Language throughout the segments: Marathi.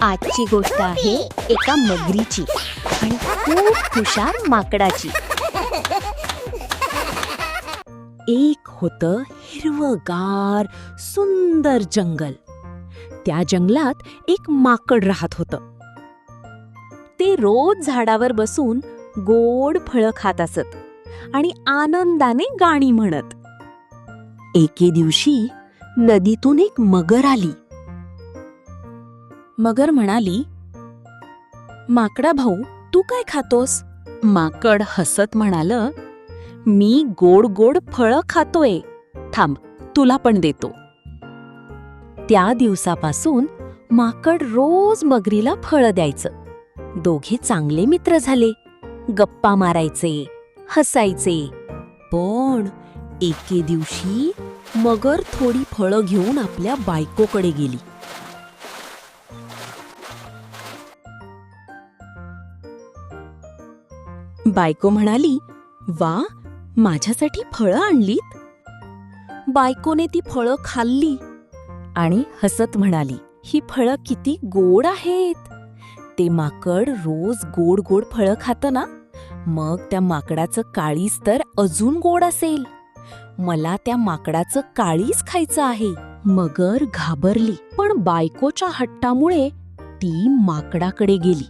आजची गोष्ट आहे एका मगरीची आणि खूप हुशार माकडाची. एक होतं हिरवगार सुंदर जंगल. त्या जंगलात एक माकड राहत होतं. ते रोज झाडावर बसून गोड फळं खात असत आणि आनंदाने गाणी म्हणत. एके दिवशी नदीतून एक मगर आली. मगर म्हणाली, माकडा भाऊ, तू काय खातोस? माकड हसत म्हणालं, मी गोड गोड फळं खातोय. थांब, तुला पण देतो. त्या दिवसापासून माकड रोज मगरीला फळं द्यायचं. दोघे चांगले मित्र झाले. गप्पा मारायचे, हसायचे. पण एके दिवशी मगर थोडी फळं घेऊन आपल्या बायकोकडे गेली. बायको म्हणाली, वा, माझ्यासाठी फळं आणलीत? बायकोने ती फळं खाल्ली आणि हसत म्हणाली, ही फळं किती गोड आहेत. ते माकड रोज गोड गोड फळं खातं ना, मग त्या माकडाचं काळीज तर अजून गोड असेल. मला त्या माकडाचं काळीज खायचं आहे. मगर घाबरली, पण बायकोच्या हट्टामुळे ती माकडाकडे गेली.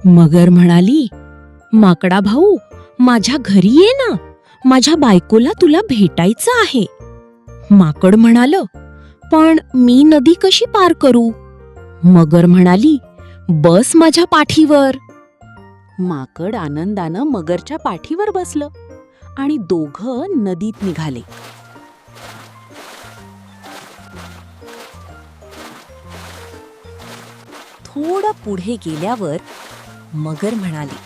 मगर म्हणाली, माकडा भाऊ, माझ्या घरी ये ना, माझ्या बायकोला तुला भेटायचं आहे. माकड म्हणालं, पण मी नदी कशी पार करू? मगर म्हणाली, बस माझ्या पाठीवर. माकड आनंदानं मगरच्या पाठीवर बसलं आणि दोघं नदीत निघाले. थोडं पुढे गेल्यावर मगर म्हणाली,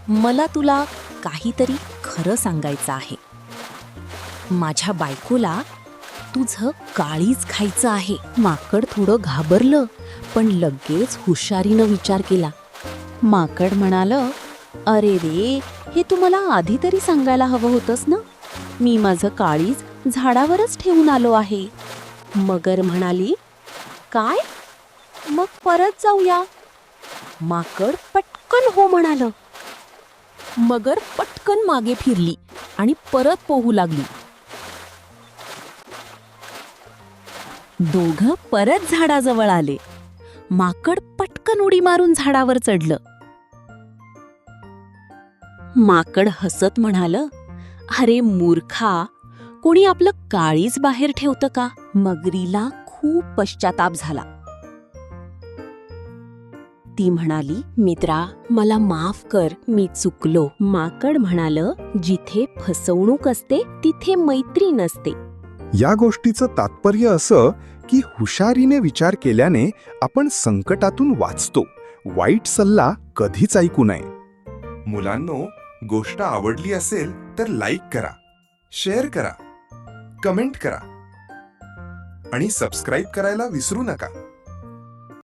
मला तुला काहीतरी खरं सांगायचं आहे. माझ्या बायकोला तुझं काळीज खायचं आहे. माकड थोडं घाबरलं, पण लगेच हुशारीनं विचार केला. माकड म्हणालं, अरे रे, हे तू मला आधी तरी सांगायला हवं होतंस ना. मी माझं काळीज झाडावरच ठेवून आलो आहे. मगर म्हणाली, काय? मग परत जाऊया. माकड पटकन हो म्हणालं. मगर पटकन मागे फिरली आणि परत पोहू लागली. दोघं परत झाडाजवळ आले. माकड पटकन उडी मारून झाडावर चढलं. माकड हसत म्हणालं, अरे मूर्खा, कोणी आपलं काळीज बाहेर ठेवतं का? मगरीला खूप पश्चाताप झाला. ती म्हणाली, मित्रा, मला माफ कर, मी चुकलो. माकड म्हणालं, जिथे फसवणूक असते तिथे मैत्री नसते. या गोष्टीचं तात्पर्य असं की हुशारीने विचार केल्याने आपण संकटातून वाचतो. वाईट सल्ला कधीच ऐकू नये. मुलांनो, गोष्ट आवडली असेल तर लाईक करा, शेअर करा, कमेंट करा आणि सबस्क्राईब करायला विसरू नका.